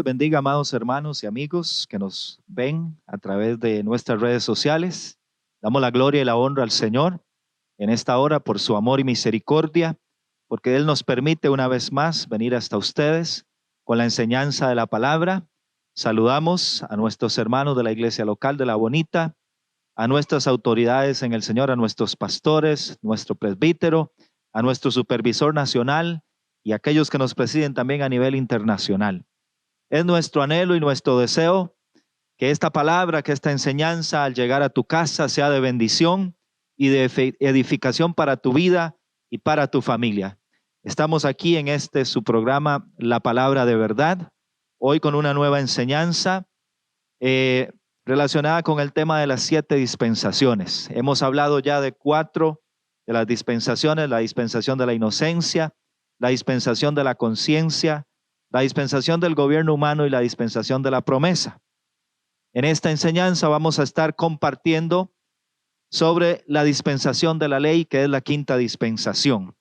les bendiga, amados hermanos y amigos que nos ven a través de nuestras redes sociales. Damos la gloria y la honra al Señor en esta hora por su amor y misericordia, porque Él nos permite una vez más venir hasta ustedes con la enseñanza de la palabra. Saludamos a nuestros hermanos de la iglesia local de La Bonita, a nuestras autoridades en el Señor, a nuestros pastores, nuestro presbítero, a nuestro supervisor nacional y a aquellos que nos presiden también a nivel internacional. Es nuestro anhelo y nuestro deseo que esta palabra, que esta enseñanza al llegar a tu casa sea de bendición y de edificación para tu vida y para tu familia. Estamos aquí en su programa La Palabra de Verdad, hoy con una nueva enseñanza relacionada con el tema de las 7 dispensaciones. Hemos hablado ya de 4 de las dispensaciones: la dispensación de la inocencia, la dispensación de la conciencia, la dispensación del gobierno humano y la dispensación de la promesa. En esta enseñanza vamos a estar compartiendo sobre la dispensación de la ley, que es la 5ª dispensación.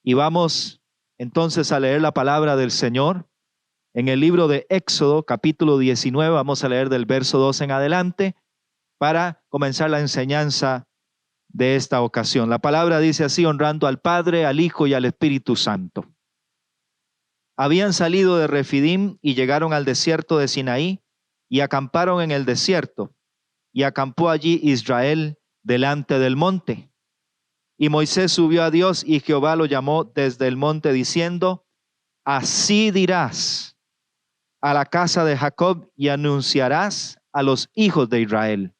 Y vamos entonces a leer la palabra del Señor en el libro de Éxodo, capítulo 19. Vamos a leer del verso 2 en adelante para comenzar la enseñanza de esta ocasión. La palabra dice así: honrando al Padre, al Hijo y al Espíritu Santo. Habían salido de Refidim y llegaron al desierto de Sinaí y acamparon en el desierto, y acampó allí Israel delante del monte. Y Moisés subió a Dios, y Jehová lo llamó desde el monte diciendo: así dirás a la casa de Jacob y anunciarás a los hijos de Israel: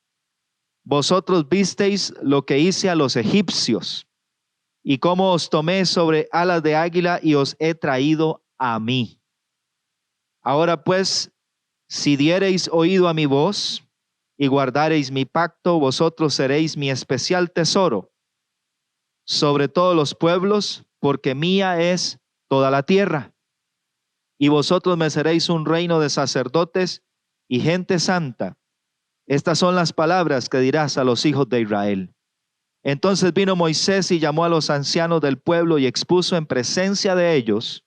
vosotros visteis lo que hice a los egipcios, y cómo os tomé sobre alas de águila y os he traído a mí. Ahora pues, si diereis oído a mi voz y guardareis mi pacto, vosotros seréis mi especial tesoro sobre todos los pueblos, porque mía es toda la tierra. Y vosotros me seréis un reino de sacerdotes y gente santa. Estas son las palabras que dirás a los hijos de Israel. Entonces vino Moisés y llamó a los ancianos del pueblo y expuso en presencia de ellos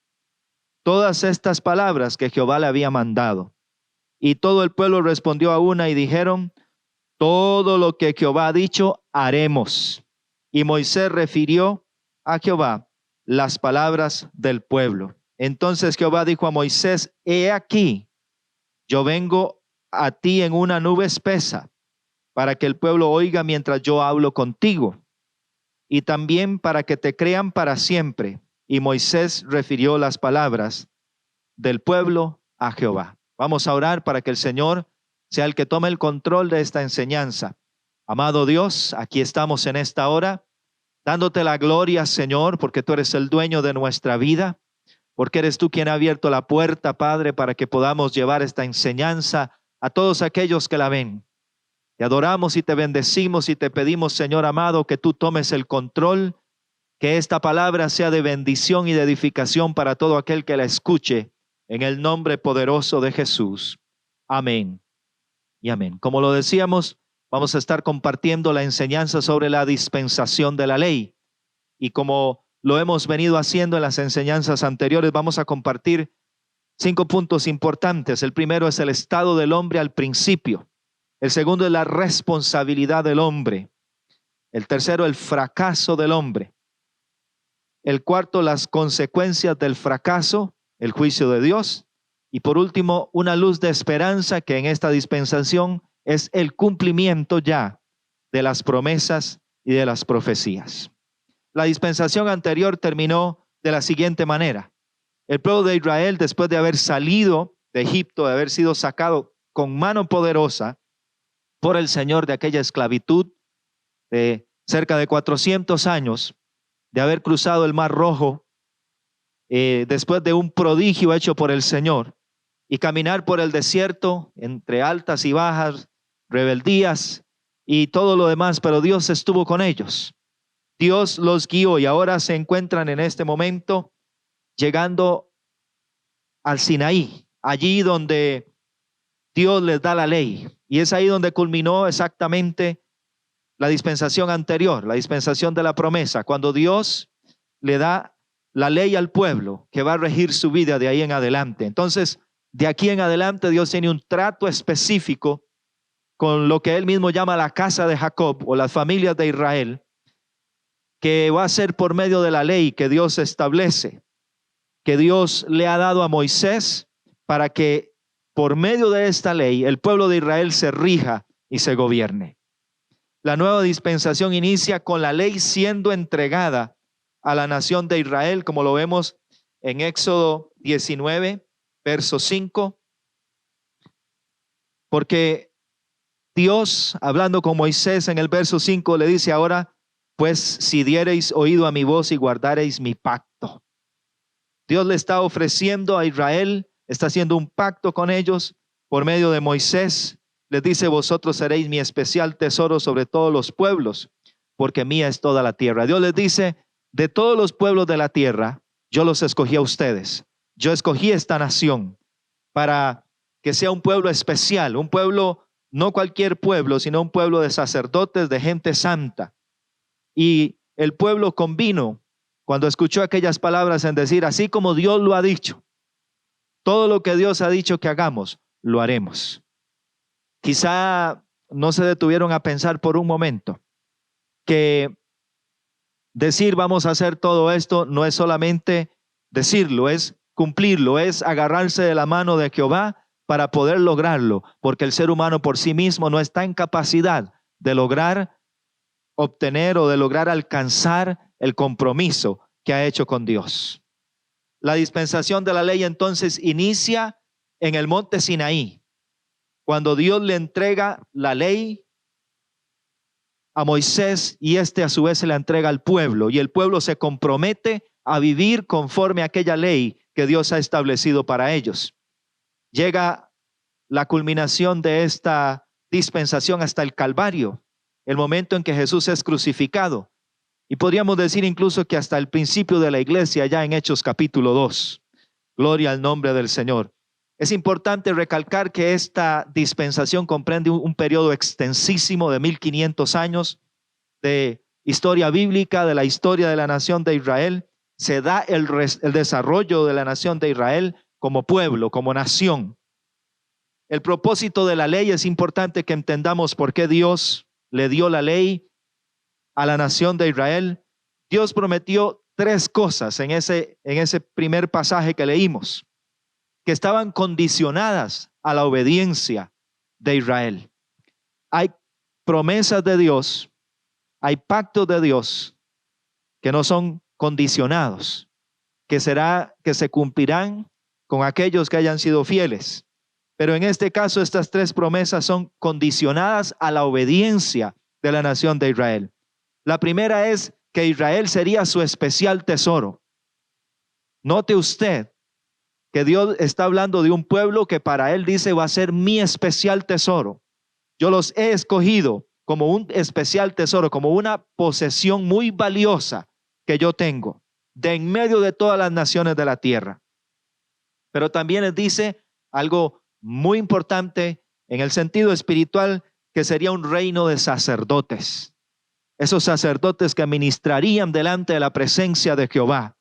todas estas palabras que Jehová le había mandado. Y todo el pueblo respondió a una y dijeron: todo lo que Jehová ha dicho, haremos. Y Moisés refirió a Jehová las palabras del pueblo. Entonces Jehová dijo a Moisés: he aquí, yo vengo a ti en una nube espesa, para que el pueblo oiga mientras yo hablo contigo, y también para que te crean para siempre. Y Moisés refirió las palabras del pueblo a Jehová. Vamos a orar para que el Señor sea el que tome el control de esta enseñanza. Amado Dios, aquí estamos en esta hora, dándote la gloria, Señor, porque tú eres el dueño de nuestra vida, porque eres tú quien ha abierto la puerta, Padre, para que podamos llevar esta enseñanza a todos aquellos que la ven. Te adoramos y te bendecimos y te pedimos, Señor amado, que tú tomes el control, que esta palabra sea de bendición y de edificación para todo aquel que la escuche, en el nombre poderoso de Jesús. Amén y amén. Como lo decíamos, vamos a estar compartiendo la enseñanza sobre la dispensación de la ley. Y como lo hemos venido haciendo en las enseñanzas anteriores, vamos a compartir 5 puntos importantes. El primero es el estado del hombre al principio. El segundo es la responsabilidad del hombre. El tercero, el fracaso del hombre. El cuarto, las consecuencias del fracaso, el juicio de Dios. Y por último, una luz de esperanza, que en esta dispensación es el cumplimiento ya de las promesas y de las profecías. La dispensación anterior terminó de la siguiente manera. El pueblo de Israel, después de haber salido de Egipto, de haber sido sacado con mano poderosa por el Señor de aquella esclavitud de cerca de 400 años, de haber cruzado el Mar Rojo, después de un prodigio hecho por el Señor, y caminar por el desierto entre altas y bajas, rebeldías y todo lo demás, pero Dios estuvo con ellos. Dios los guió y ahora se encuentran en este momento llegando al Sinaí, allí donde Dios les da la ley. Y es ahí donde culminó exactamente la dispensación anterior, la dispensación de la promesa, cuando Dios le da la ley al pueblo que va a regir su vida de ahí en adelante. Entonces, De aquí en adelante Dios tiene un trato específico con lo que Él mismo llama la casa de Jacob o las familias de Israel, que va a ser por medio de la ley que Dios establece, que Dios le ha dado a Moisés para que por medio de esta ley el pueblo de Israel se rija y se gobierne. La nueva dispensación inicia con la ley siendo entregada a la nación de Israel, como lo vemos en Éxodo 19, verso 5, porque Dios, hablando con Moisés en el verso 5, le dice: ahora, pues, si diereis oído a mi voz y guardareis mi pacto. Dios le está ofreciendo a Israel, está haciendo un pacto con ellos por medio de Moisés. Les dice: vosotros seréis mi especial tesoro sobre todos los pueblos, porque mía es toda la tierra. Dios les dice: de todos los pueblos de la tierra, yo los escogí a ustedes. Yo escogí esta nación para que sea un pueblo especial, un pueblo, no cualquier pueblo, sino un pueblo de sacerdotes, de gente santa. Y el pueblo convino cuando escuchó aquellas palabras en decir: así como Dios lo ha dicho, todo lo que Dios ha dicho que hagamos, lo haremos. Quizá no se detuvieron a pensar por un momento que decir vamos a hacer todo esto no es solamente decirlo, es cumplirlo, es agarrarse de la mano de Jehová para poder lograrlo, porque el ser humano por sí mismo no está en capacidad de lograr obtener o de lograr alcanzar el compromiso que ha hecho con Dios. La dispensación de la ley entonces inicia en el monte Sinaí, cuando Dios le entrega la ley a Moisés y a su vez se la entrega al pueblo, y el pueblo se compromete a vivir conforme a aquella ley que Dios ha establecido para ellos. Llega la culminación de esta dispensación hasta el Calvario, el momento en que Jesús es crucificado, y podríamos decir incluso que hasta el principio de la iglesia, ya en Hechos capítulo 2. Gloria al nombre del Señor. Es importante recalcar que esta dispensación comprende un periodo extensísimo de 1500 años de historia bíblica, de la historia de la nación de Israel. Se da el desarrollo de la nación de Israel como pueblo, como nación. El propósito de la ley es importante que entendamos por qué Dios le dio la ley a la nación de Israel. Dios prometió tres cosas en ese primer pasaje que leímos, que estaban condicionadas a la obediencia de Israel. Hay promesas de Dios, hay pactos de Dios que no son condicionados, que se cumplirán con aquellos que hayan sido fieles. Pero en este caso, estas tres promesas son condicionadas a la obediencia de la nación de Israel. La primera es que Israel sería su especial tesoro. Note usted que Dios está hablando de un pueblo que para él dice va a ser mi especial tesoro. Yo los he escogido como un especial tesoro, como una posesión muy valiosa que yo tengo de en medio de todas las naciones de la tierra. Pero también les dice algo muy importante en el sentido espiritual, que sería un reino de sacerdotes. Esos sacerdotes que ministrarían delante de la presencia de Jehová,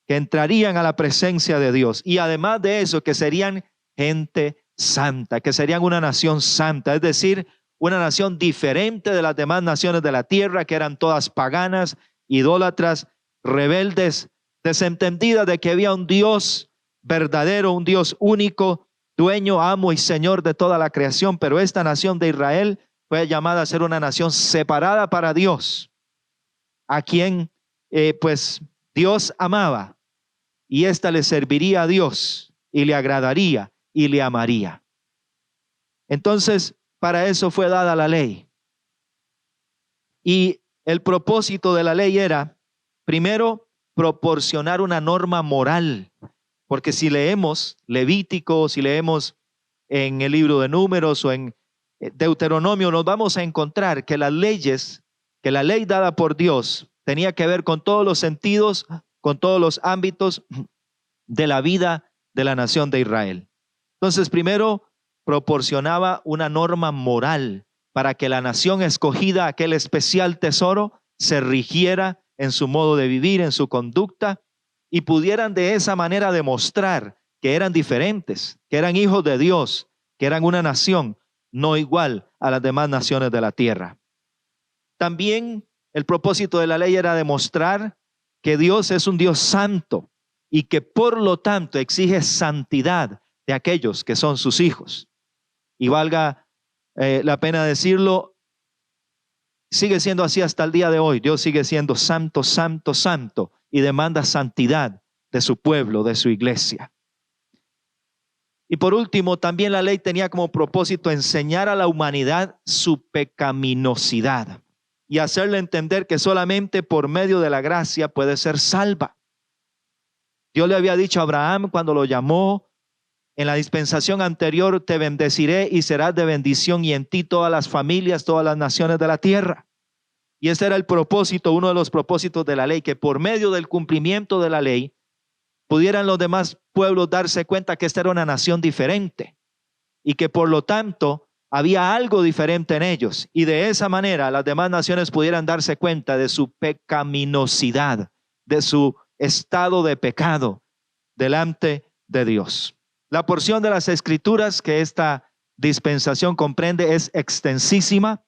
que entrarían a la presencia de Dios, y además de eso, que serían gente santa, que serían una nación santa, es decir, una nación diferente de las demás naciones de la tierra, que eran todas paganas, idólatras, rebeldes, desentendidas de que había un Dios verdadero, un Dios único, dueño, amo y Señor de toda la creación. Pero esta nación de Israel fue llamada a ser una nación separada para Dios, a quien pues Dios amaba, y ésta le serviría a Dios y le agradaría y le amaría. Entonces, para eso fue dada la ley. Y el propósito de la ley era, primero, proporcionar una norma moral. Porque si leemos Levítico, si leemos en el libro de Números o en Deuteronomio, nos vamos a encontrar que las leyes, que la ley dada por Dios tenía que ver con todos los sentidos, con todos los ámbitos de la vida de la nación de Israel. Entonces, primero proporcionaba una norma moral para que la nación escogida, aquel especial tesoro, se rigiera en su modo de vivir, en su conducta, y pudieran de esa manera demostrar que eran diferentes, que eran hijos de Dios, que eran una nación no igual a las demás naciones de la tierra. También el propósito de la ley era demostrar que Dios es un Dios santo y que por lo tanto exige santidad de aquellos que son sus hijos. Y valga la pena decirlo, sigue siendo así hasta el día de hoy. Dios sigue siendo santo, santo, santo y demanda santidad de su pueblo, de su iglesia. Y por último, también la ley tenía como propósito enseñar a la humanidad su pecaminosidad y hacerle entender que solamente por medio de la gracia puede ser salva. Dios le había dicho a Abraham cuando lo llamó en la dispensación anterior: te bendeciré y serás de bendición, y en ti todas las familias, todas las naciones de la tierra. Y ese era el propósito, uno de los propósitos de la ley, que por medio del cumplimiento de la ley pudieran los demás pueblos darse cuenta que esta era una nación diferente y que por lo tanto había algo diferente en ellos, y de esa manera las demás naciones pudieran darse cuenta de su pecaminosidad, de su estado de pecado delante de Dios. La porción de las Escrituras que esta dispensación comprende es extensísima.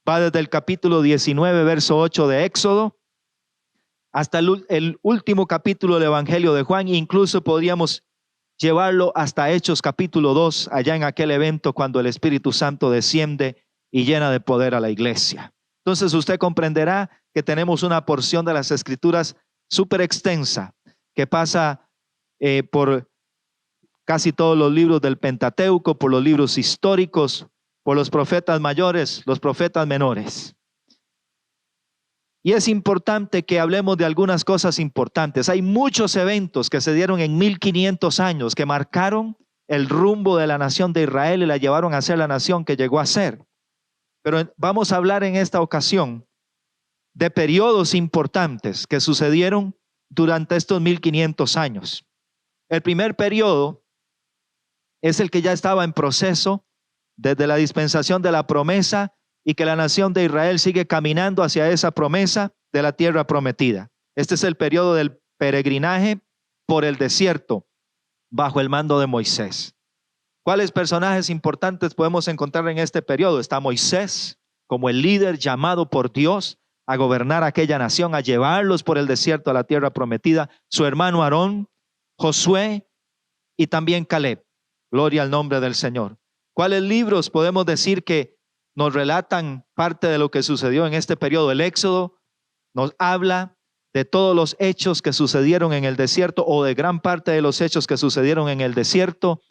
Va desde el capítulo 19, verso 8 de Éxodo, hasta el último capítulo del Evangelio de Juan. Incluso podríamos llevarlo hasta Hechos capítulo 2, allá en aquel evento cuando el Espíritu Santo desciende y llena de poder a la iglesia. Entonces usted comprenderá que tenemos una porción de las Escrituras súper extensa que pasa por casi todos los libros del Pentateuco, por los libros históricos, por los profetas mayores, los profetas menores. Y es importante que hablemos de algunas cosas importantes. Hay muchos eventos que se dieron en 1500 años que marcaron el rumbo de la nación de Israel y la llevaron a ser la nación que llegó a ser. Pero vamos a hablar en esta ocasión de periodos importantes que sucedieron durante estos 1500 años. El primer periodo es el que ya estaba en proceso desde la dispensación de la promesa, y que la nación de Israel sigue caminando hacia esa promesa de la tierra prometida. Este es el periodo del peregrinaje por el desierto bajo el mando de Moisés. ¿Cuáles personajes importantes podemos encontrar en este periodo? Está Moisés como el líder llamado por Dios a gobernar aquella nación, a llevarlos por el desierto a la tierra prometida. Su hermano Aarón, Josué y también Caleb. Gloria al nombre del Señor. ¿Cuáles libros podemos decir que nos relatan parte de lo que sucedió en este periodo? El Éxodo nos habla de todos los hechos que sucedieron en el desierto, o de gran parte de los hechos que sucedieron en el desierto,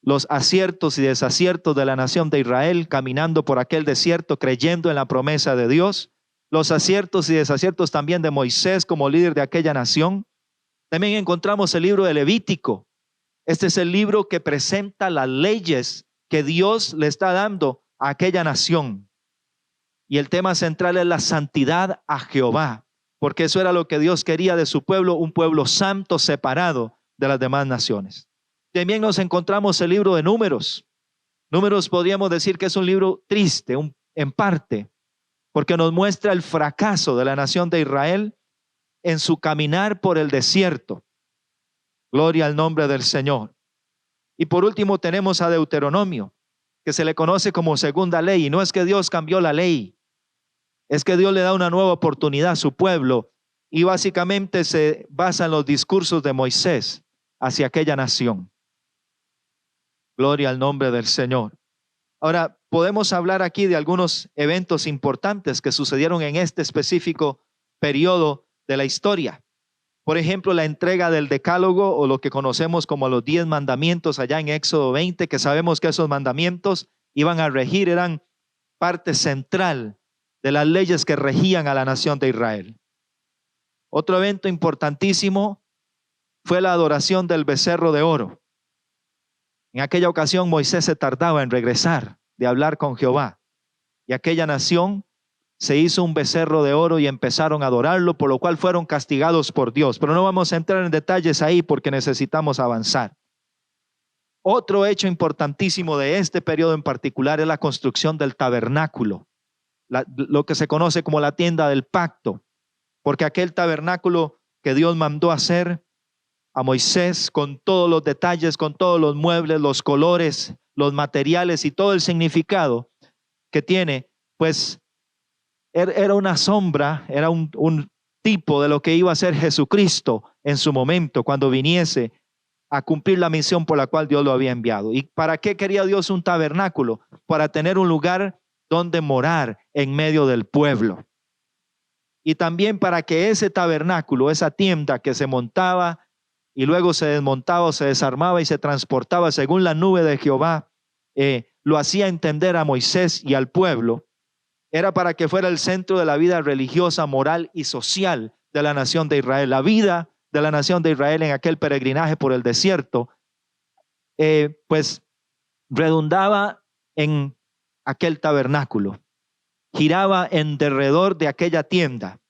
los aciertos y desaciertos de la nación de Israel caminando por aquel desierto creyendo en la promesa de Dios, los aciertos y desaciertos también de Moisés como líder de aquella nación. También encontramos el libro de Levítico. Este es el libro que presenta las leyes que Dios le está dando a aquella nación. Y el tema central es la santidad a Jehová, porque eso era lo que Dios quería de su pueblo, un pueblo santo separado de las demás naciones. También nos encontramos el libro de Números. Números podríamos decir que es un libro triste, en parte, porque nos muestra el fracaso de la nación de Israel en su caminar por el desierto. Gloria al nombre del Señor. Y por último tenemos a Deuteronomio, que se le conoce como segunda ley. Y no es que Dios cambió la ley, es que Dios le da una nueva oportunidad a su pueblo, y básicamente se basa en los discursos de Moisés hacia aquella nación. Gloria al nombre del Señor. Ahora, podemos hablar aquí de algunos eventos importantes que sucedieron en este específico periodo de la historia. Por ejemplo, la entrega del decálogo, o lo que conocemos como los 10 mandamientos allá en Éxodo 20, que sabemos que esos mandamientos iban a regir, eran parte central de las leyes que regían a la nación de Israel. Otro evento importantísimo fue la adoración del becerro de oro. En aquella ocasión Moisés se tardaba en regresar de hablar con Jehová, y aquella nación se hizo un becerro de oro y empezaron a adorarlo, por lo cual fueron castigados por Dios. Pero no vamos a entrar en detalles ahí porque necesitamos avanzar. Otro hecho importantísimo de este periodo en particular es la construcción del tabernáculo, lo que se conoce como la tienda del pacto, porque aquel tabernáculo que Dios mandó hacer a Moisés con todos los detalles, con todos los muebles, los colores, los materiales y todo el significado que tiene, pues era una sombra, era un tipo de lo que iba a ser Jesucristo en su momento, cuando viniese a cumplir la misión por la cual Dios lo había enviado. ¿Y para qué quería Dios un tabernáculo? Para tener un lugar donde morar en medio del pueblo. Y también para que ese tabernáculo, esa tienda que se montaba y luego se desmontaba o se desarmaba y se transportaba según la nube de Jehová, lo hacía entender a Moisés y al pueblo, era para que fuera el centro de la vida religiosa, moral y social de la nación de Israel. La vida de la nación de Israel en aquel peregrinaje por el desierto, pues redundaba en aquel tabernáculo, giraba en derredor de aquella tienda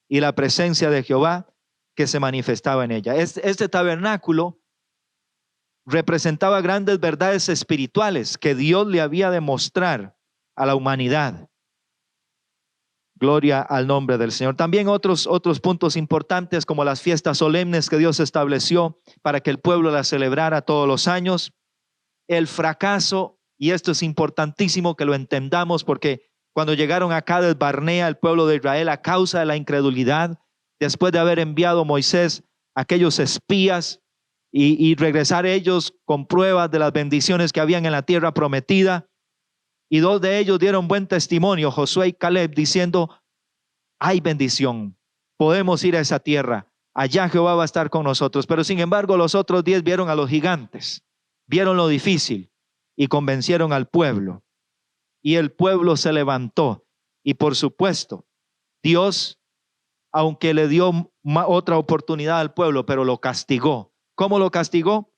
y la presencia de Jehová que se manifestaba en ella. Este tabernáculo representaba grandes verdades espirituales que Dios le había de mostrar a la humanidad. Gloria al nombre del Señor. También otros puntos importantes, como las fiestas solemnes que Dios estableció para que el pueblo las celebrara todos los años. El fracaso, y esto es importantísimo que lo entendamos, porque cuando llegaron a Cades Barnea, el pueblo de Israel, a causa de la incredulidad, después de haber enviado a Moisés aquellos espías y regresar ellos con pruebas de las bendiciones que habían en la tierra prometida, y dos de ellos dieron buen testimonio, Josué y Caleb, diciendo: hay bendición, podemos ir a esa tierra, allá Jehová va a estar con nosotros. Pero sin embargo los otros 10 vieron a los gigantes, vieron lo difícil y convencieron al pueblo. Y el pueblo se levantó. Y por supuesto, Dios, aunque le dio otra oportunidad al pueblo, pero lo castigó. ¿Cómo lo castigó?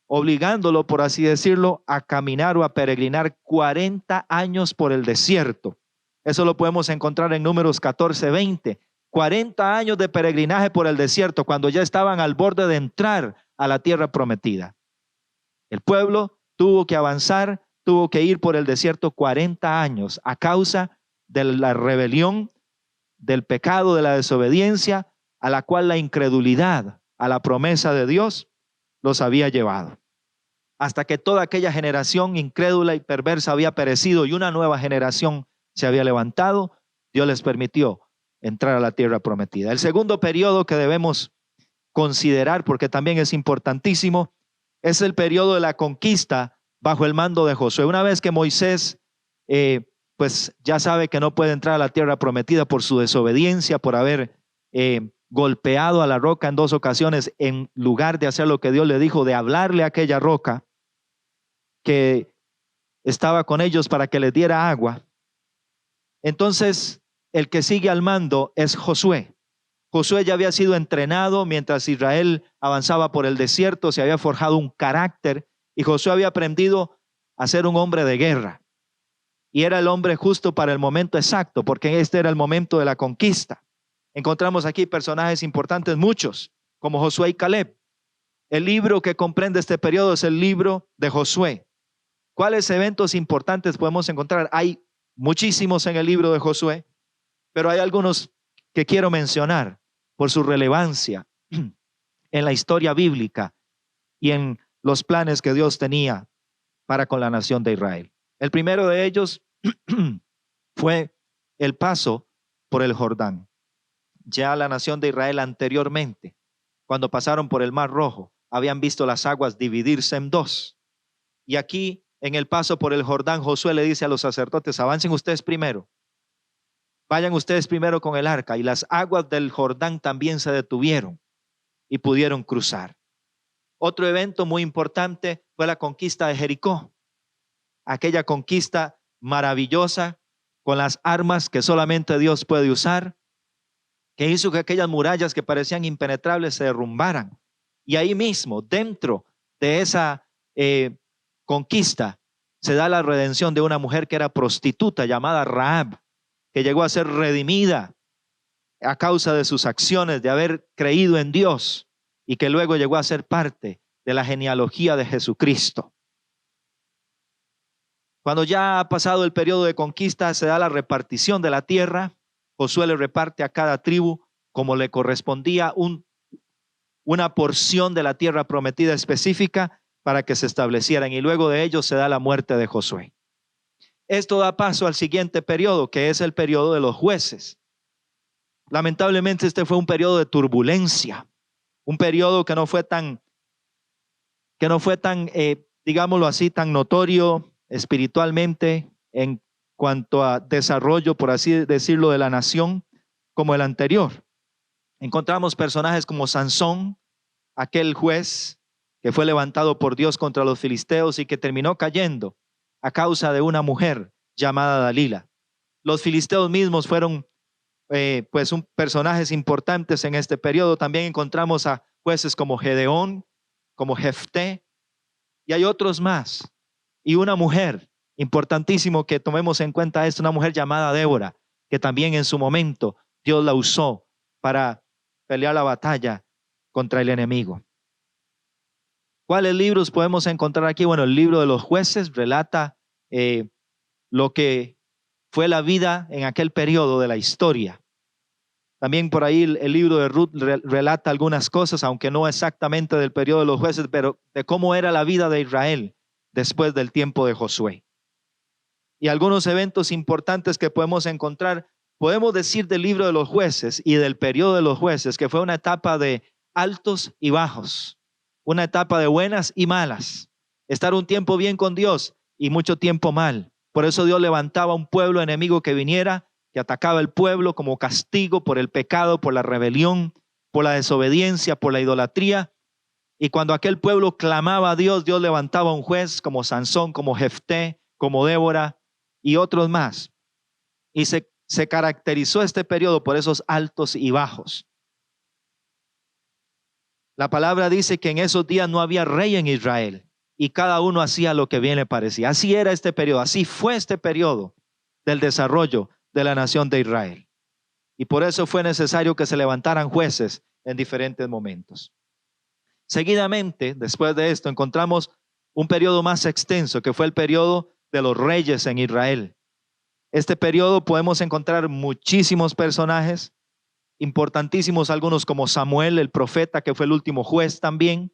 Obligándolo, por así decirlo, a caminar o a peregrinar 40 años por el desierto. Eso lo podemos encontrar en Números 14:20. 40 años de peregrinaje por el desierto, cuando ya estaban al borde de entrar a la tierra prometida. El pueblo tuvo que avanzar, tuvo que ir por el desierto 40 años a causa de la rebelión, del pecado, de la desobediencia, a la cual la incredulidad a la promesa de Dios los había llevado. Hasta que toda aquella generación incrédula y perversa había perecido y una nueva generación se había levantado, Dios les permitió entrar a la tierra prometida. El segundo periodo que debemos considerar, porque también es importantísimo, es el periodo de la conquista bajo el mando de Josué. Una vez que Moisés pues ya sabe que no puede entrar a la tierra prometida por su desobediencia, por haber golpeado a la roca en 2 ocasiones, en lugar de hacer lo que Dios le dijo, de hablarle a aquella roca que estaba con ellos para que les diera agua. Entonces el que sigue al mando es Josué. Josué ya había sido entrenado mientras Israel avanzaba por el desierto, se había forjado un carácter y Josué había aprendido a ser un hombre de guerra. Y era el hombre justo para el momento exacto, porque este era el momento de la conquista. Encontramos aquí personajes importantes, muchos, como Josué y Caleb. El libro que comprende este periodo es el libro de Josué. ¿Cuáles eventos importantes podemos encontrar? Hay muchísimos en el libro de Josué, pero hay algunos que quiero mencionar por su relevancia en la historia bíblica y en los planes que Dios tenía para con la nación de Israel. El primero de ellos fue el paso por el Jordán. Ya la nación de Israel anteriormente, cuando pasaron por el Mar Rojo, habían visto las aguas dividirse en 2. Y aquí, en el paso por el Jordán, Josué le dice a los sacerdotes: avancen ustedes primero, vayan ustedes primero con el arca. Y las aguas del Jordán también se detuvieron y pudieron cruzar. Otro evento muy importante fue la conquista de Jericó. Aquella conquista maravillosa con las armas que solamente Dios puede usar, que hizo que aquellas murallas que parecían impenetrables se derrumbaran. Y ahí mismo, dentro de esa conquista, se da la redención de una mujer que era prostituta llamada Rahab, que llegó a ser redimida a causa de sus acciones, de haber creído en Dios, y que luego llegó a ser parte de la genealogía de Jesucristo. Cuando ya ha pasado el periodo de conquista, se da la repartición de la tierra. Josué le reparte a cada tribu como le correspondía un una porción de la tierra prometida específica para que se establecieran, y luego de ello se da la muerte de Josué. Esto da paso al siguiente periodo, que es el periodo de los jueces. Lamentablemente este fue un periodo de turbulencia, un periodo que no fue tan, digámoslo así, tan notorio espiritualmente en cuanto a desarrollo, por así decirlo, de la nación como el anterior. Encontramos personajes como Sansón, aquel juez que fue levantado por Dios contra los filisteos y que terminó cayendo a causa de una mujer llamada Dalila. Los filisteos mismos fueron personajes importantes en este periodo. También encontramos a jueces como Gedeón, como Jefté, y hay otros más. Y una mujer, importantísimo que tomemos en cuenta esto, una mujer llamada Débora, que también en su momento Dios la usó para pelear la batalla contra el enemigo. ¿Cuáles libros podemos encontrar aquí? Bueno, el libro de los jueces relata lo que fue la vida en aquel periodo de la historia. También por ahí el libro de Ruth relata algunas cosas, aunque no exactamente del periodo de los jueces, pero de cómo era la vida de Israel después del tiempo de Josué. Y algunos eventos importantes que podemos encontrar, podemos decir del libro de los jueces y del periodo de los jueces, que fue una etapa de altos y bajos, una etapa de buenas y malas, estar un tiempo bien con Dios y mucho tiempo mal. Por eso Dios levantaba un pueblo enemigo que viniera, que atacaba el pueblo como castigo por el pecado, por la rebelión, por la desobediencia, por la idolatría. Y cuando aquel pueblo clamaba a Dios, Dios levantaba un juez como Sansón, como Jefté, como Débora y otros más. Y se caracterizó este periodo por esos altos y bajos. La palabra dice que en esos días no había rey en Israel y cada uno hacía lo que bien le parecía. Así era este periodo, así fue este periodo del desarrollo de la nación de Israel. Y por eso fue necesario que se levantaran jueces en diferentes momentos. Seguidamente, después de esto, encontramos un periodo más extenso, que fue el periodo de los reyes en Israel. Este periodo podemos encontrar muchísimos personajes, importantísimos algunos como Samuel, el profeta, que fue el último juez también,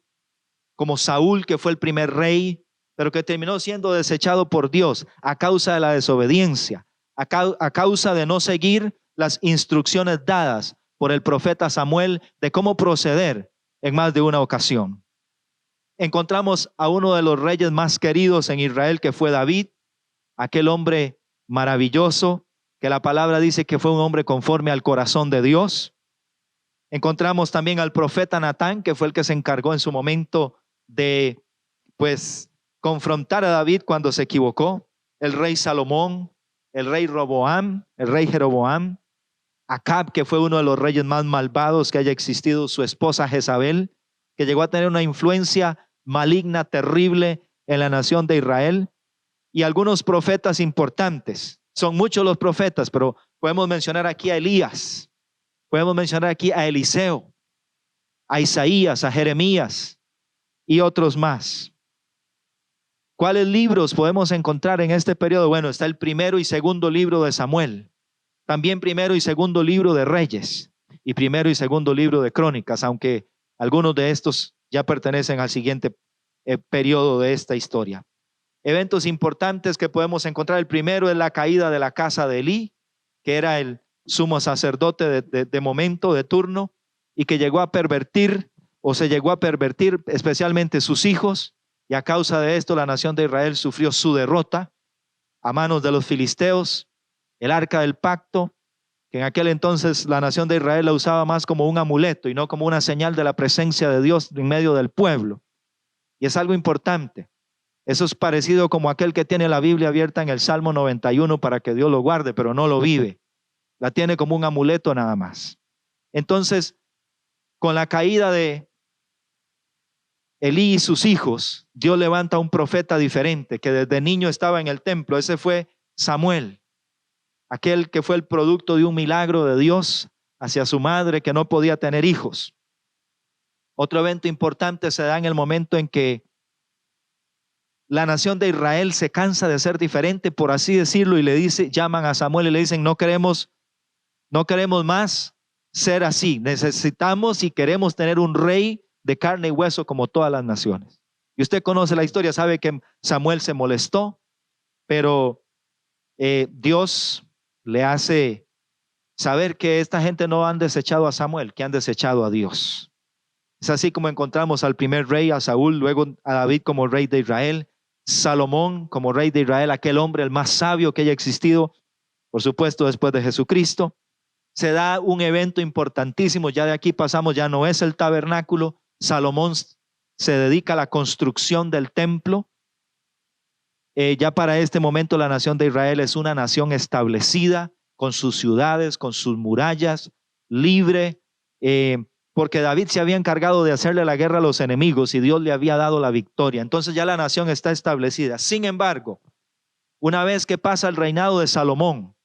como Saúl, que fue el primer rey, pero que terminó siendo desechado por Dios a causa de la desobediencia, a causa de no seguir las instrucciones dadas por el profeta Samuel de cómo proceder en más de una ocasión. Encontramos a uno de los reyes más queridos en Israel, que fue David, aquel hombre maravilloso, que la palabra dice que fue un hombre conforme al corazón de Dios. Encontramos también al profeta Natán, que fue el que se encargó en su momento de confrontar a David cuando se equivocó. El rey Salomón, el rey Roboam, el rey Jeroboam, Acab, que fue uno de los reyes más malvados que haya existido, su esposa Jezabel, que llegó a tener una influencia maligna, terrible en la nación de Israel, y algunos profetas importantes. Son muchos los profetas, pero podemos mencionar aquí a Elías, podemos mencionar aquí a Eliseo, a Isaías, a Jeremías y otros más. ¿Cuáles libros podemos encontrar en este periodo? Bueno, está el primero y segundo libro de Samuel, también primero y segundo libro de Reyes y primero y segundo libro de Crónicas, aunque algunos de estos ya pertenecen al siguiente periodo de esta historia. Eventos importantes que podemos encontrar: el primero es la caída de la casa de Elí, que era el sumo sacerdote de momento, de turno, y que llegó a pervertir, o se llegó a pervertir especialmente sus hijos, y a causa de esto la nación de Israel sufrió su derrota a manos de los filisteos. El arca del pacto, que en aquel entonces la nación de Israel la usaba más como un amuleto y no como una señal de la presencia de Dios en medio del pueblo. Y es algo importante. Eso es parecido como aquel que tiene la Biblia abierta en el Salmo 91 para que Dios lo guarde, pero no lo vive. La tiene como un amuleto nada más. Entonces, con la caída de Elí y sus hijos, Dios levanta un profeta diferente que desde niño estaba en el templo. Ese fue Samuel, aquel que fue el producto de un milagro de Dios hacia su madre, que no podía tener hijos. Otro evento importante se da en el momento en que la nación de Israel se cansa de ser diferente, por así decirlo, y llaman a Samuel y le dicen: no queremos más ser así. Necesitamos y queremos tener un rey de carne y hueso como todas las naciones. Y usted conoce la historia, sabe que Samuel se molestó, pero Dios le hace saber que esta gente no han desechado a Samuel, que han desechado a Dios. Es así como encontramos al primer rey, a Saúl, luego a David como rey de Israel, Salomón como rey de Israel, aquel hombre el más sabio que haya existido, por supuesto después de Jesucristo. Se da un evento importantísimo, ya de aquí pasamos, ya no es el tabernáculo. Salomón se dedica a la construcción del templo. Ya para este momento la nación de Israel es una nación establecida, con sus ciudades, con sus murallas, libre, porque David se había encargado de hacerle la guerra a los enemigos y Dios le había dado la victoria. Entonces ya la nación está establecida. Sin embargo, una vez que pasa el reinado de Salomón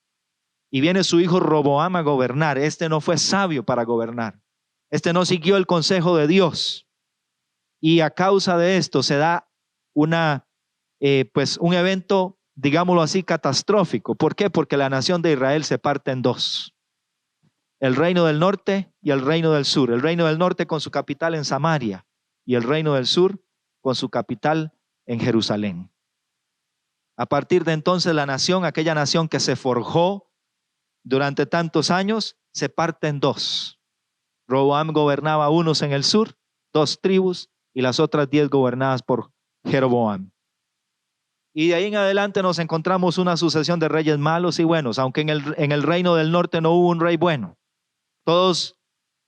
y viene su hijo Roboam a gobernar, este no fue sabio para gobernar. Este no siguió el consejo de Dios. Y a causa de esto se da pues un evento, digámoslo así, catastrófico. ¿Por qué? Porque la nación de Israel se parte en dos. El reino del norte y el reino del sur. El reino del norte con su capital en Samaria y el reino del sur con su capital en Jerusalén. A partir de entonces la nación, aquella nación que se forjó durante tantos años, se parte en dos. Roboam gobernaba unos en el sur, 2 tribus, y las otras 10 gobernadas por Jeroboam. Y de ahí en adelante nos encontramos una sucesión de reyes malos y buenos, aunque en el reino del norte no hubo un rey bueno. Todos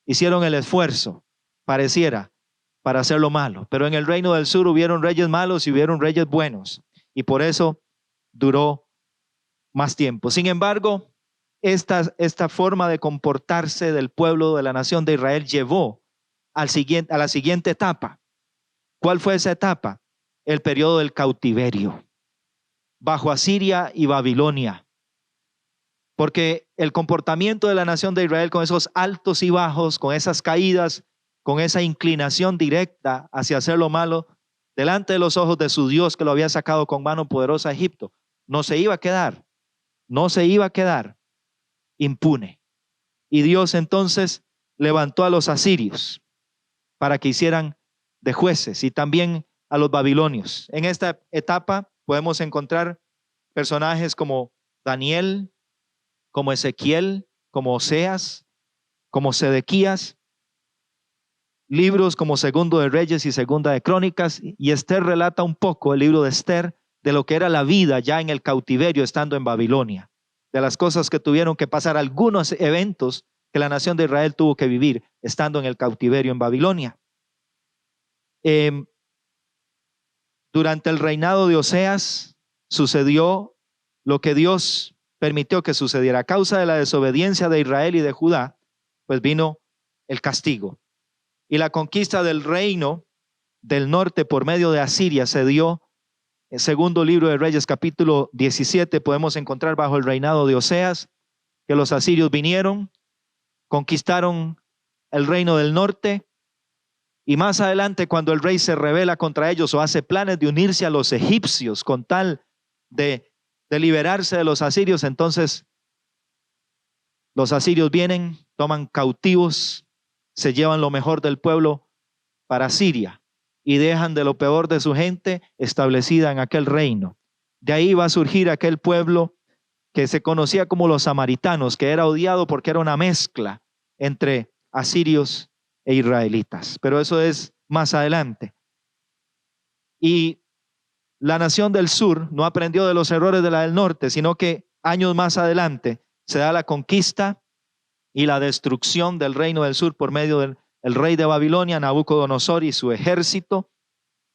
hicieron el esfuerzo, pareciera, para hacer lo malo. Pero en el reino del sur hubieron reyes malos y hubieron reyes buenos. Y por eso duró más tiempo. Sin embargo, esta forma de comportarse del pueblo de la nación de Israel llevó a la siguiente etapa. ¿Cuál fue esa etapa? El periodo del cautiverio bajo Asiria y Babilonia. Porque el comportamiento de la nación de Israel con esos altos y bajos, con esas caídas, con esa inclinación directa hacia hacer lo malo, delante de los ojos de su Dios que lo había sacado con mano poderosa a Egipto, no se iba a quedar impune. Y Dios entonces levantó a los asirios para que hicieran de jueces y también a los babilonios. En esta etapa podemos encontrar personajes como Daniel, como Ezequiel, como Oseas, como Sedequías, libros como Segundo de Reyes y Segunda de Crónicas, y Esther relata un poco, el libro de Esther, de lo que era la vida ya en el cautiverio estando en Babilonia, de las cosas que tuvieron que pasar, algunos eventos que la nación de Israel tuvo que vivir estando en el cautiverio en Babilonia. Durante el reinado de Oseas sucedió lo que Dios permitió que sucediera. A causa de la desobediencia de Israel y de Judá, pues vino el castigo. Y la conquista del reino del norte por medio de Asiria se dio. En segundo libro de Reyes, capítulo 17, podemos encontrar bajo el reinado de Oseas que los asirios vinieron, conquistaron el reino del norte. Y más adelante, cuando el rey se rebela contra ellos o hace planes de unirse a los egipcios con tal de liberarse de los asirios, entonces los asirios vienen, toman cautivos, se llevan lo mejor del pueblo para Siria y dejan de lo peor de su gente establecida en aquel reino. De ahí va a surgir aquel pueblo que se conocía como los samaritanos, que era odiado porque era una mezcla entre asirios e israelitas, pero eso es más adelante. Y la nación del sur no aprendió de los errores de la del norte, sino que años más adelante se da la conquista y la destrucción del reino del sur por medio del rey de Babilonia, Nabucodonosor, y su ejército.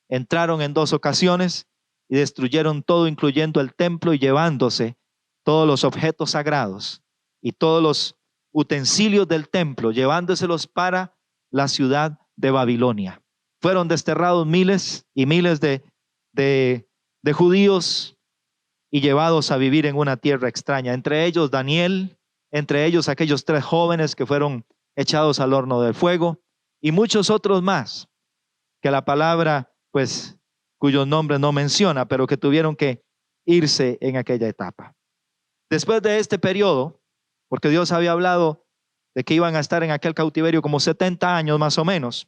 Entraron en 2 ocasiones y destruyeron todo, incluyendo el templo, y llevándose todos los objetos sagrados y todos los utensilios del templo, llevándoselos para la ciudad de Babilonia. Fueron desterrados miles y miles de judíos y llevados a vivir en una tierra extraña. Entre ellos Daniel, entre ellos aquellos 3 jóvenes que fueron echados al horno del fuego, y muchos otros más que la palabra, pues, cuyos nombres no menciona, pero que tuvieron que irse en aquella etapa. Después de este periodo, porque Dios había hablado de que iban a estar en aquel cautiverio como 70 años más o menos.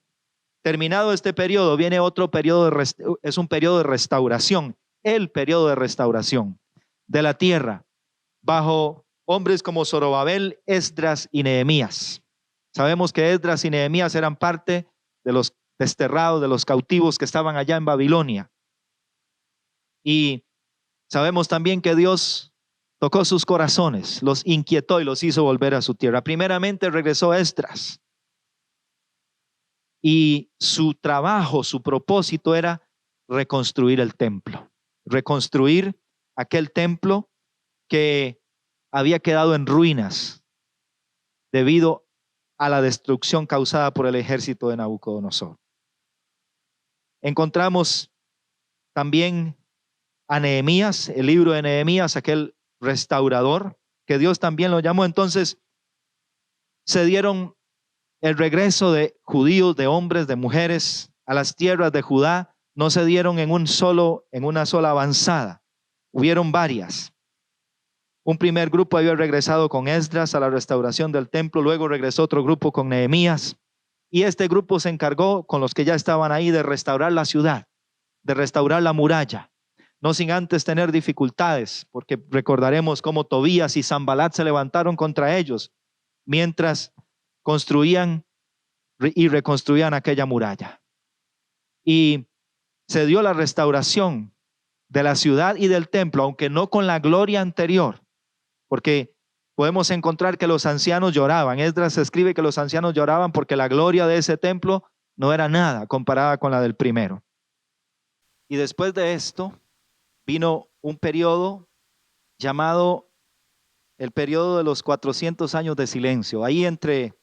Terminado este periodo, viene otro periodo, es un periodo de restauración, el periodo de restauración de la tierra, bajo hombres como Zorobabel, Esdras y Nehemías. Sabemos que Esdras y Nehemías eran parte de los desterrados, de los cautivos que estaban allá en Babilonia. Y sabemos también que Dios tocó sus corazones, los inquietó y los hizo volver a su tierra. Primeramente regresó Esdras. Y su trabajo, su propósito era reconstruir el templo, reconstruir aquel templo que había quedado en ruinas debido a la destrucción causada por el ejército de Nabucodonosor. Encontramos también a Nehemías, el libro de Nehemías, aquel restaurador, que Dios también lo llamó. Entonces se dieron el regreso de judíos, de hombres, de mujeres a las tierras de Judá. No se dieron en una sola avanzada, hubieron varias. Un primer grupo había regresado con Esdras a la restauración del templo, luego regresó otro grupo con Nehemías, y este grupo se encargó con los que ya estaban ahí de restaurar la ciudad, de restaurar la muralla, no sin antes tener dificultades, porque recordaremos cómo Tobías y Sanbalat se levantaron contra ellos mientras construían y reconstruían aquella muralla. Y se dio la restauración de la ciudad y del templo, aunque no con la gloria anterior, porque podemos encontrar que los ancianos lloraban. Esdras escribe que los ancianos lloraban porque la gloria de ese templo no era nada comparada con la del primero. Y después de esto vino un periodo llamado el periodo de los 400 años de silencio. Ahí entre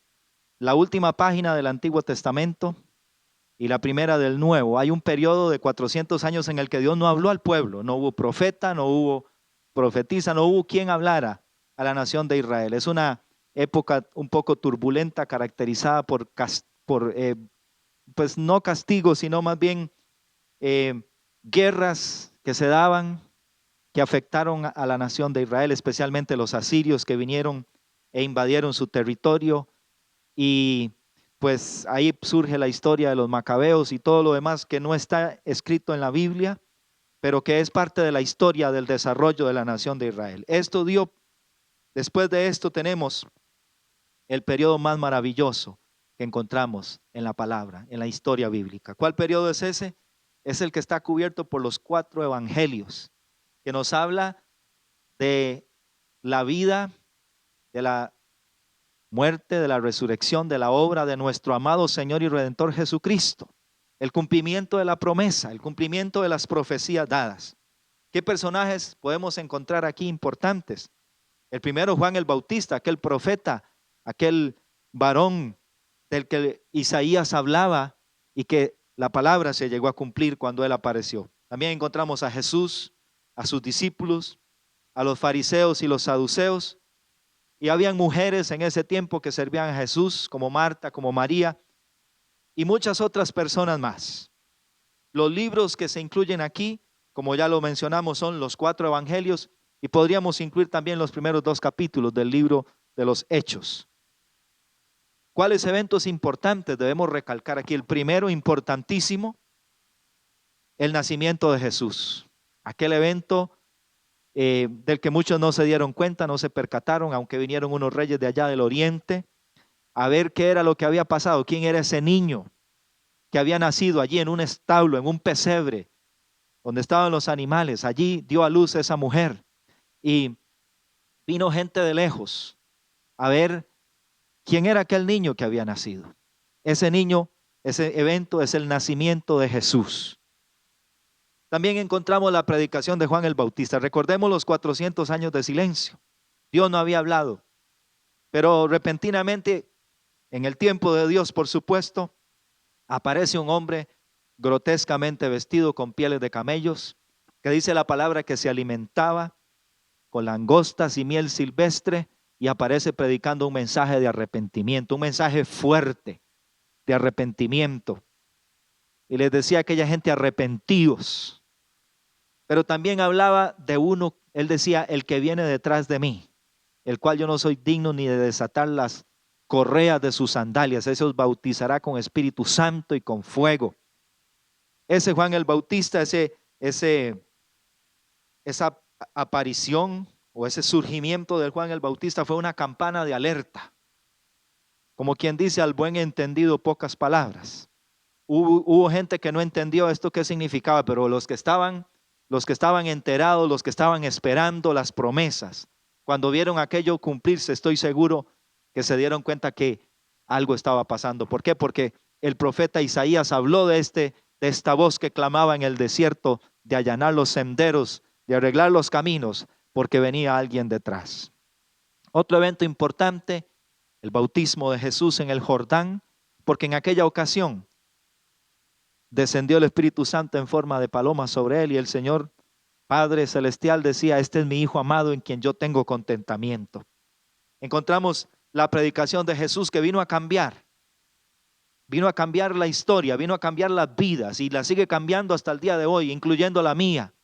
la última página del Antiguo Testamento y la primera del Nuevo hay un periodo de 400 años en el que Dios no habló al pueblo, no hubo profeta, no hubo profetisa, no hubo quien hablara a la nación de Israel. Es una época un poco turbulenta, caracterizada por pues no castigos, sino más bien guerras que se daban, que afectaron a la nación de Israel, especialmente los asirios que vinieron e invadieron su territorio. Y pues ahí surge la historia de los macabeos y todo lo demás que no está escrito en la Biblia, pero que es parte de la historia del desarrollo de la nación de Israel. Después de esto tenemos el periodo más maravilloso que encontramos en la palabra, en la historia bíblica. ¿Cuál periodo es ese? Es el que está cubierto por los 4 evangelios, que nos habla de la vida, de la muerte, de la resurrección, de la obra de nuestro amado Señor y Redentor Jesucristo, el cumplimiento de la promesa, el cumplimiento de las profecías dadas. ¿Qué personajes podemos encontrar aquí importantes? El primero, Juan el Bautista, aquel profeta, aquel varón del que Isaías hablaba y que la palabra se llegó a cumplir cuando él apareció. También encontramos a Jesús, a sus discípulos, a los fariseos y los saduceos. Y habían mujeres en ese tiempo que servían a Jesús, como Marta, como María, y muchas otras personas más. Los libros que se incluyen aquí, como ya lo mencionamos, son los 4 evangelios, y podríamos incluir también los primeros 2 capítulos del libro de los Hechos. ¿Cuáles eventos importantes debemos recalcar aquí? El primero, importantísimo, el nacimiento de Jesús. Aquel evento del que muchos no se dieron cuenta, no se percataron, aunque vinieron unos reyes de allá del oriente a ver qué era lo que había pasado, quién era ese niño que había nacido allí en un establo, en un pesebre, donde estaban los animales. Allí dio a luz esa mujer y vino gente de lejos a ver quién era aquel niño que había nacido. Ese niño, ese evento es el nacimiento de Jesús. También encontramos la predicación de Juan el Bautista. Recordemos los 400 años de silencio. Dios no había hablado, pero repentinamente, en el tiempo de Dios, por supuesto, aparece un hombre grotescamente vestido con pieles de camellos, que dice la palabra que se alimentaba con langostas y miel silvestre, y aparece predicando un mensaje de arrepentimiento, un mensaje fuerte de arrepentimiento. Y les decía a aquella gente: arrepentíos. Pero también hablaba de uno, él decía: el que viene detrás de mí, el cual yo no soy digno ni de desatar las correas de sus sandalias. Ese os bautizará con Espíritu Santo y con fuego. Ese Juan el Bautista, esa aparición o ese surgimiento del Juan el Bautista fue una campana de alerta. Como quien dice, al buen entendido, pocas palabras. Hubo gente que no entendió esto qué significaba, pero los que estaban enterados, los que estaban esperando las promesas, cuando vieron aquello cumplirse, estoy seguro que se dieron cuenta que algo estaba pasando. ¿Por qué? Porque el profeta Isaías habló de esta voz que clamaba en el desierto, de allanar los senderos, de arreglar los caminos, porque venía alguien detrás. Otro evento importante, el bautismo de Jesús en el Jordán, porque en aquella ocasión descendió el Espíritu Santo en forma de paloma sobre él y el Señor Padre Celestial decía: este es mi Hijo amado en quien yo tengo contentamiento. Encontramos la predicación de Jesús que vino a cambiar la historia, vino a cambiar las vidas y la sigue cambiando hasta el día de hoy, incluyendo la mía.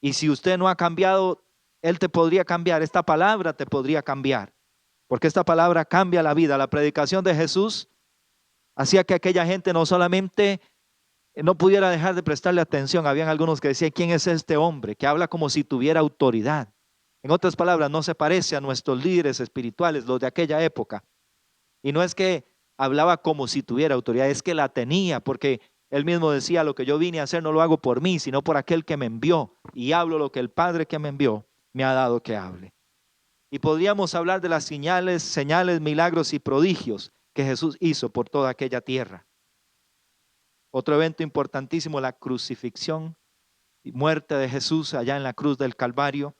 Y si usted no ha cambiado, Él te podría cambiar, esta palabra te podría cambiar, porque esta palabra cambia la vida. La predicación de Jesús hacía que aquella gente no solamente no pudiera dejar de prestarle atención. Habían algunos que decían: ¿quién es este hombre que habla como si tuviera autoridad? En otras palabras, no se parece a nuestros líderes espirituales, los de aquella época. Y no es que hablaba como si tuviera autoridad, es que la tenía, porque él mismo decía: lo que yo vine a hacer no lo hago por mí, sino por aquel que me envió. Y hablo lo que el Padre que me envió me ha dado que hable. Y podríamos hablar de las señales, milagros y prodigios que Jesús hizo por toda aquella tierra. Otro evento importantísimo, la crucifixión y muerte de Jesús allá en la cruz del Calvario.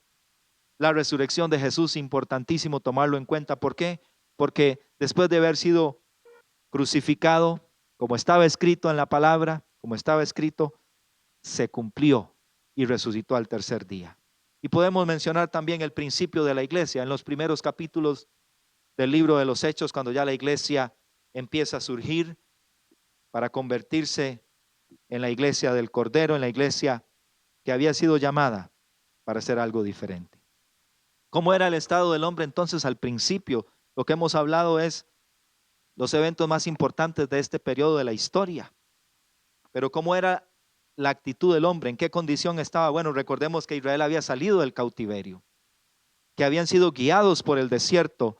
La resurrección de Jesús, importantísimo tomarlo en cuenta. ¿Por qué? Porque después de haber sido crucificado, como estaba escrito en la palabra, como estaba escrito, se cumplió y resucitó al tercer día. Y podemos mencionar también el principio de la iglesia en los primeros capítulos del libro de los Hechos, cuando ya la iglesia empieza a surgir para convertirse en la iglesia del Cordero, en la iglesia que había sido llamada para hacer algo diferente. ¿Cómo era el estado del hombre entonces al principio? Lo que hemos hablado es los eventos más importantes de este periodo de la historia. Pero ¿cómo era la actitud del hombre? ¿En qué condición estaba? Bueno, recordemos que Israel había salido del cautiverio, que habían sido guiados por el desierto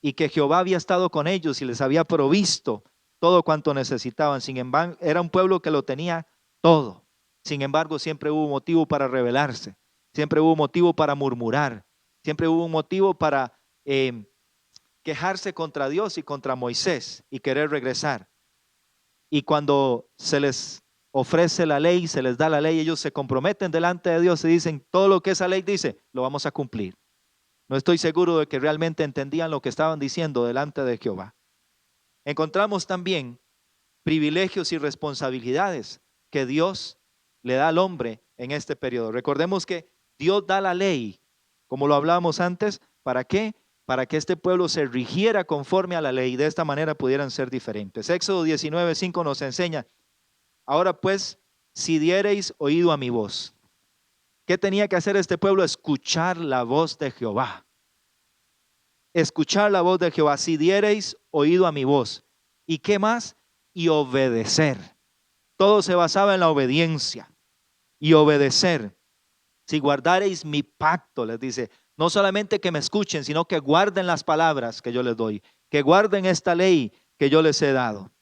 y que Jehová había estado con ellos y les había provisto todo cuanto necesitaban. Sin embargo, era un pueblo que lo tenía todo. Sin embargo, siempre hubo motivo para rebelarse, siempre hubo motivo para murmurar, siempre hubo un motivo para quejarse contra Dios y contra Moisés y querer regresar. Y cuando se les ofrece la ley, se les da la ley, ellos se comprometen delante de Dios y dicen: todo lo que esa ley dice, lo vamos a cumplir. No estoy seguro de que realmente entendían lo que estaban diciendo delante de Jehová. Encontramos también privilegios y responsabilidades que Dios le da al hombre en este periodo. Recordemos que Dios da la ley, como lo hablábamos antes, ¿para qué? Para que este pueblo se rigiera conforme a la ley y de esta manera pudieran ser diferentes. Éxodo 19:5 nos enseña: ahora pues, si diereis oído a mi voz. ¿Qué tenía que hacer este pueblo? Escuchar la voz de Jehová. Escuchar la voz de Jehová. Si diereis oído a mi voz. ¿Y qué más? Y obedecer. Todo se basaba en la obediencia y obedecer. Si guardareis mi pacto, les dice, no solamente que me escuchen, sino que guarden las palabras que yo les doy, que guarden esta ley que yo les he dado.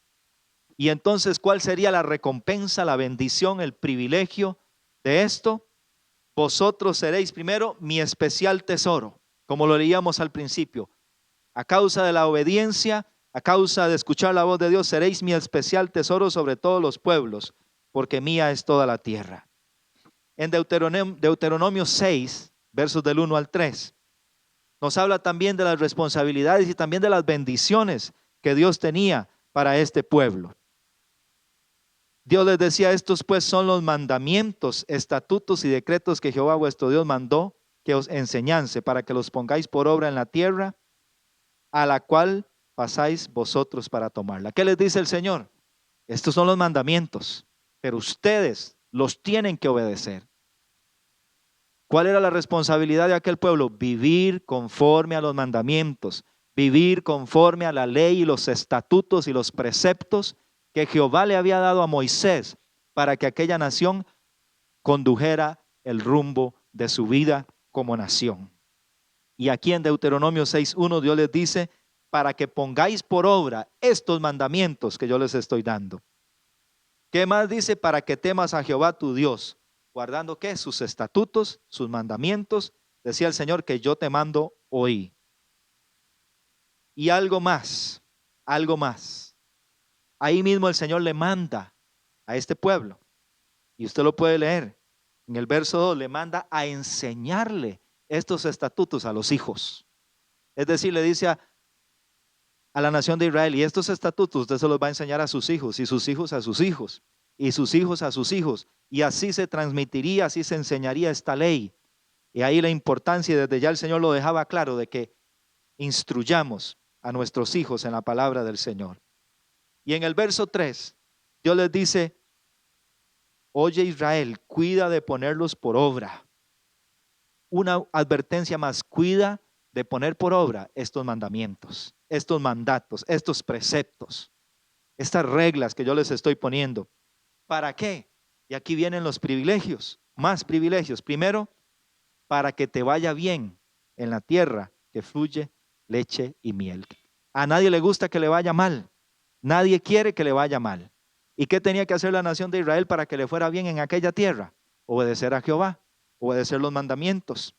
Y entonces, ¿cuál sería la recompensa, la bendición, el privilegio de esto? Vosotros seréis primero mi especial tesoro, como lo leíamos al principio. A causa de la obediencia, a causa de escuchar la voz de Dios, seréis mi especial tesoro sobre todos los pueblos, porque mía es toda la tierra. En Deuteronomio 6, versos del 1 al 3, nos habla también de las responsabilidades y también de las bendiciones que Dios tenía para este pueblo. Dios les decía: estos pues son los mandamientos, estatutos y decretos que Jehová vuestro Dios mandó que os enseñase, para que los pongáis por obra en la tierra a la cual pasáis vosotros para tomarla. ¿Qué les dice el Señor? Estos son los mandamientos, pero ustedes los tienen que obedecer. ¿Cuál era la responsabilidad de aquel pueblo? Vivir conforme a los mandamientos, vivir conforme a la ley y los estatutos y los preceptos que Jehová le había dado a Moisés para que aquella nación condujera el rumbo de su vida como nación. Y aquí en Deuteronomio 6:1 Dios les dice, para que pongáis por obra estos mandamientos que yo les estoy dando. ¿Qué más dice? Para que temas a Jehová tu Dios, guardando ¿qué? Sus estatutos, sus mandamientos. Decía el Señor que yo te mando hoy. Y algo más, algo más. Ahí mismo el Señor le manda a este pueblo, y usted lo puede leer. En el verso 2 le manda a enseñarle estos estatutos a los hijos. Es decir, le dice a la nación de Israel, y estos estatutos usted se los va a enseñar a sus hijos, y sus hijos a sus hijos, y sus hijos a sus hijos. Y así se transmitiría, así se enseñaría esta ley. Y ahí la importancia, y desde ya el Señor lo dejaba claro, de que instruyamos a nuestros hijos en la palabra del Señor. Y en el verso 3, Dios les dice, oye Israel, cuida de ponerlos por obra. Una advertencia más, cuida de poner por obra estos mandamientos, estos mandatos, estos preceptos, estas reglas que yo les estoy poniendo. ¿Para qué? Y aquí vienen los privilegios, más privilegios. Primero, para que te vaya bien en la tierra que fluye leche y miel. A nadie le gusta que le vaya mal. Nadie quiere que le vaya mal. ¿Y qué tenía que hacer la nación de Israel para que le fuera bien en aquella tierra? Obedecer a Jehová, obedecer los mandamientos.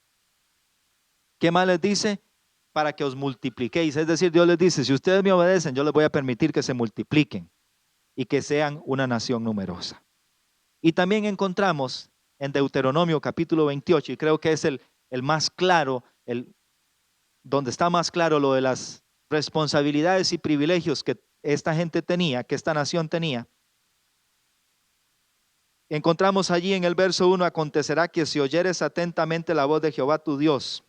¿Qué más les dice? Para que os multipliquéis. Es decir, Dios les dice, si ustedes me obedecen, yo les voy a permitir que se multipliquen y que sean una nación numerosa. Y también encontramos en Deuteronomio capítulo 28, y creo que es el más claro, donde está más claro lo de las responsabilidades y privilegios que esta gente tenía, que esta nación tenía. Encontramos allí en el verso 1, acontecerá que si oyeres atentamente la voz de Jehová tu Dios,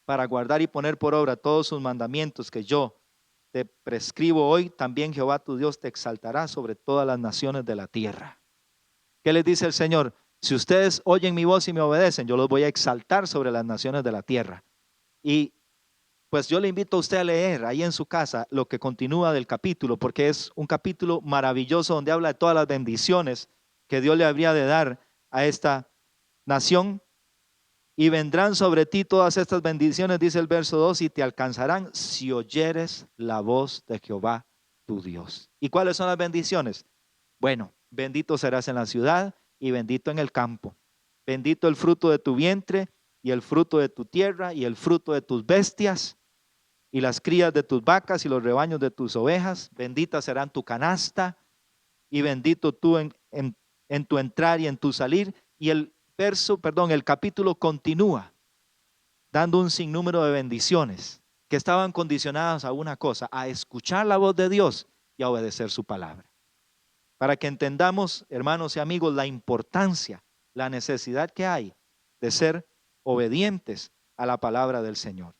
para guardar y poner por obra todos sus mandamientos que yo te prescribo hoy, también Jehová tu Dios te exaltará sobre todas las naciones de la tierra. ¿Qué les dice el Señor? Si ustedes oyen mi voz y me obedecen, yo los voy a exaltar sobre las naciones de la tierra. Y pues yo le invito a usted a leer ahí en su casa lo que continúa del capítulo, porque es un capítulo maravilloso donde habla de todas las bendiciones que Dios le habría de dar a esta nación. Y vendrán sobre ti todas estas bendiciones, dice el verso 2, y te alcanzarán si oyeres la voz de Jehová tu Dios. ¿Y cuáles son las bendiciones? Bueno, bendito serás en la ciudad y bendito en el campo. Bendito el fruto de tu vientre y el fruto de tu tierra y el fruto de tus bestias y las crías de tus vacas y los rebaños de tus ovejas. Bendita serán tu canasta y bendito tú en tu entrar y en tu salir. Y el capítulo continúa dando un sinnúmero de bendiciones que estaban condicionadas a una cosa, a escuchar la voz de Dios y a obedecer su palabra. Para que entendamos, hermanos y amigos, la importancia, la necesidad que hay de ser obedientes a la palabra del Señor.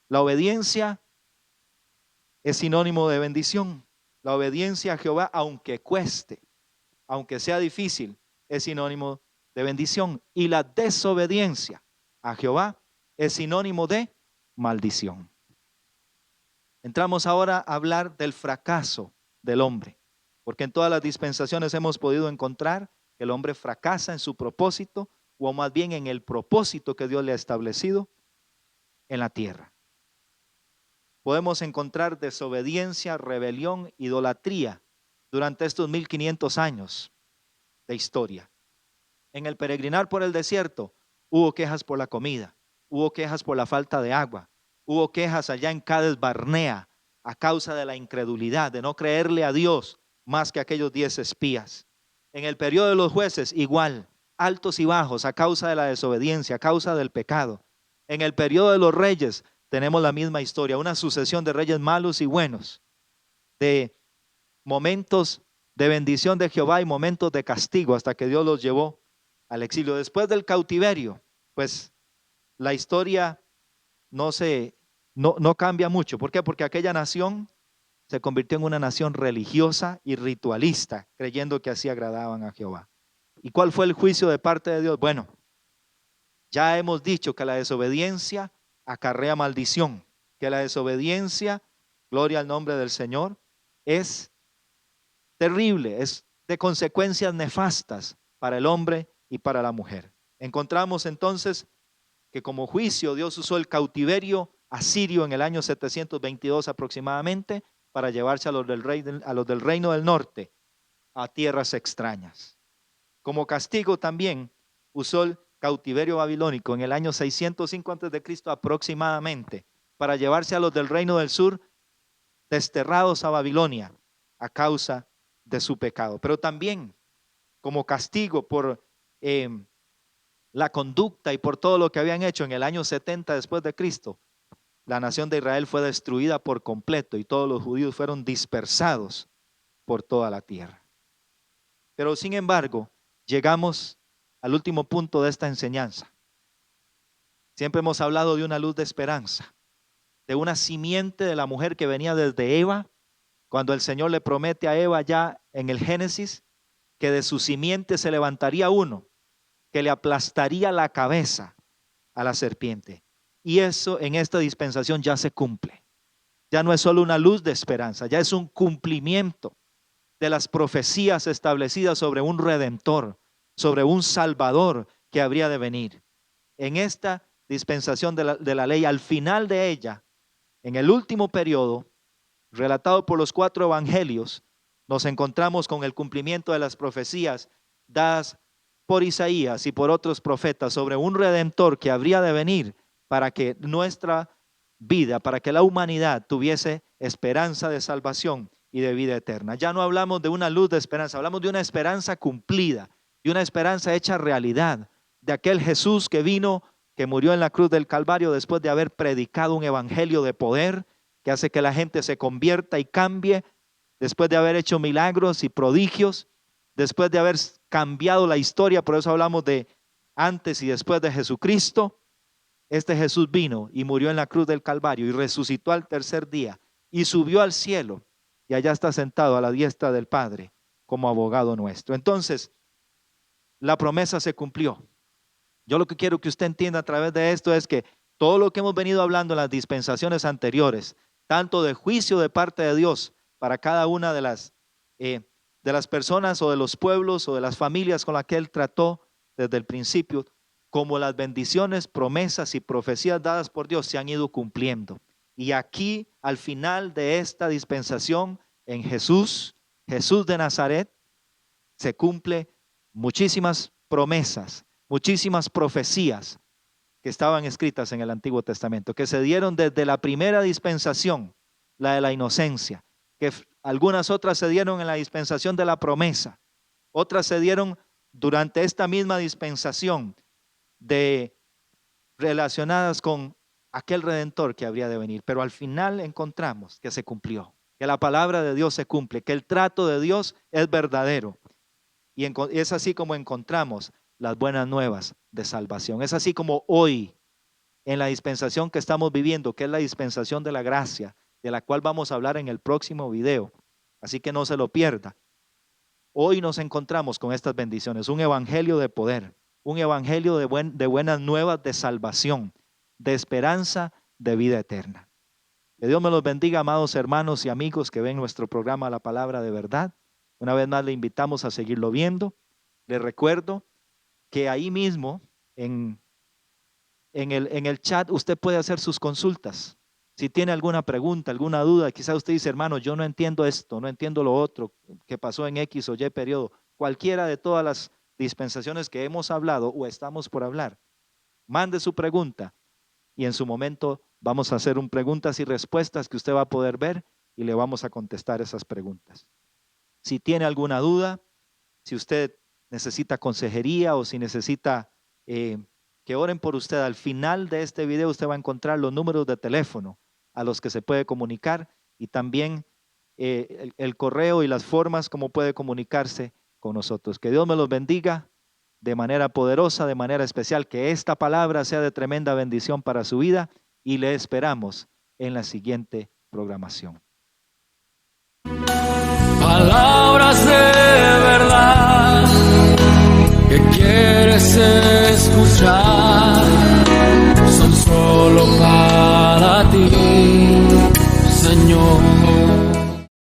La obediencia es sinónimo de bendición. La obediencia a Jehová, aunque cueste, aunque sea difícil, es sinónimo de bendición. Y la desobediencia a Jehová es sinónimo de maldición. Entramos ahora a hablar del fracaso del hombre, porque en todas las dispensaciones hemos podido encontrar que el hombre fracasa en su propósito, o más bien en el propósito que Dios le ha establecido en la tierra. Podemos encontrar desobediencia, rebelión, idolatría durante estos 1500 años de historia. En el peregrinar por el desierto hubo quejas por la comida, hubo quejas por la falta de agua, hubo quejas allá en Cades Barnea a causa de la incredulidad, de no creerle a Dios más que aquellos 10 espías. En el periodo de los jueces igual, altos y bajos a causa de la desobediencia, a causa del pecado. En el periodo de los reyes tenemos la misma historia, una sucesión de reyes malos y buenos, de momentos de bendición de Jehová y momentos de castigo hasta que Dios los llevó al exilio. Después del cautiverio, pues la historia no cambia mucho. ¿Por qué? Porque aquella nación se convirtió en una nación religiosa y ritualista, creyendo que así agradaban a Jehová. ¿Y cuál fue el juicio de parte de Dios? Bueno, ya hemos dicho que la desobediencia acarrea maldición. que la desobediencia, gloria al nombre del Señor, es terrible, es de consecuencias nefastas para el hombre y para la mujer. Encontramos entonces que como juicio Dios usó el cautiverio asirio en el año 722 aproximadamente para llevarse a los del reino del norte a tierras extrañas. Como castigo también usó el cautiverio babilónico en el año 605 a.C. aproximadamente para llevarse a los del reino del sur desterrados a Babilonia a causa de su pecado. Pero también como castigo por la conducta y por todo lo que habían hecho en el año 70 después de Cristo, la nación de Israel fue destruida por completo y todos los judíos fueron dispersados por toda la tierra. Pero sin embargo, llegamos al último punto de esta enseñanza. Siempre hemos hablado de una luz de esperanza, de una simiente de la mujer que venía desde Eva, cuando el Señor le promete a Eva ya en el Génesis que de su simiente se levantaría uno que le aplastaría la cabeza a la serpiente. Y eso en esta dispensación ya se cumple. Ya no es solo una luz de esperanza, ya es un cumplimiento de las profecías establecidas sobre un redentor, sobre un salvador que habría de venir. En esta dispensación de la ley, al final de ella, en el último periodo, relatado por los 4 evangelios, nos encontramos con el cumplimiento de las profecías dadas por Isaías y por otros profetas sobre un redentor que habría de venir para que nuestra vida, para que la humanidad tuviese esperanza de salvación y de vida eterna. Ya no hablamos de una luz de esperanza, hablamos de una esperanza cumplida, de una esperanza hecha realidad, de aquel Jesús que vino, que murió en la cruz del Calvario después de haber predicado un evangelio de poder que hace que la gente se convierta y cambie, después de haber hecho milagros y prodigios, después de haber cambiado la historia. Por eso hablamos de antes y después de Jesucristo. Este Jesús vino y murió en la cruz del Calvario y resucitó al tercer día y subió al cielo y allá está sentado a la diestra del Padre como abogado nuestro. Entonces, la promesa se cumplió. Yo lo que quiero que usted entienda a través de esto es que todo lo que hemos venido hablando en las dispensaciones anteriores, tanto de juicio de parte de Dios para cada una de las personas o de los pueblos o de las familias con las que Él trató desde el principio, como las bendiciones, promesas y profecías dadas por Dios se han ido cumpliendo. Y aquí, al final de esta dispensación, en Jesús de Nazaret, se cumple muchísimas promesas, muchísimas profecías que estaban escritas en el Antiguo Testamento, que se dieron desde la primera dispensación, la de la inocencia, que algunas otras se dieron en la dispensación de la promesa, otras se dieron durante esta misma dispensación relacionadas con aquel redentor que habría de venir. Pero al final encontramos que se cumplió, que la palabra de Dios se cumple, que el trato de Dios es verdadero. Y es así como encontramos las buenas nuevas de salvación. Es así como hoy, en la dispensación que estamos viviendo, que es la dispensación de la gracia, de la cual vamos a hablar en el próximo video. Así que no se lo pierda. Hoy nos encontramos con estas bendiciones, un evangelio de poder, un evangelio de buenas nuevas de salvación, de esperanza, de vida eterna. Que Dios me los bendiga, amados hermanos y amigos que ven nuestro programa La Palabra de Verdad. Una vez más le invitamos a seguirlo viendo. Le recuerdo que ahí mismo en el chat usted puede hacer sus consultas. Si tiene alguna pregunta, alguna duda, quizás usted dice, hermano, yo no entiendo esto, no entiendo lo otro que pasó en X o Y periodo. Cualquiera de todas las dispensaciones que hemos hablado o estamos por hablar, mande su pregunta y en su momento vamos a hacer un preguntas y respuestas que usted va a poder ver y le vamos a contestar esas preguntas. Si tiene alguna duda, si usted necesita consejería o si necesita que oren por usted, al final de este video usted va a encontrar los números de teléfono a los que se puede comunicar y también el correo y las formas como puede comunicarse con nosotros. Que Dios me los bendiga de manera poderosa, de manera especial, que esta palabra sea de tremenda bendición para su vida y le esperamos en la siguiente programación. Palabras de verdad que quieres ser.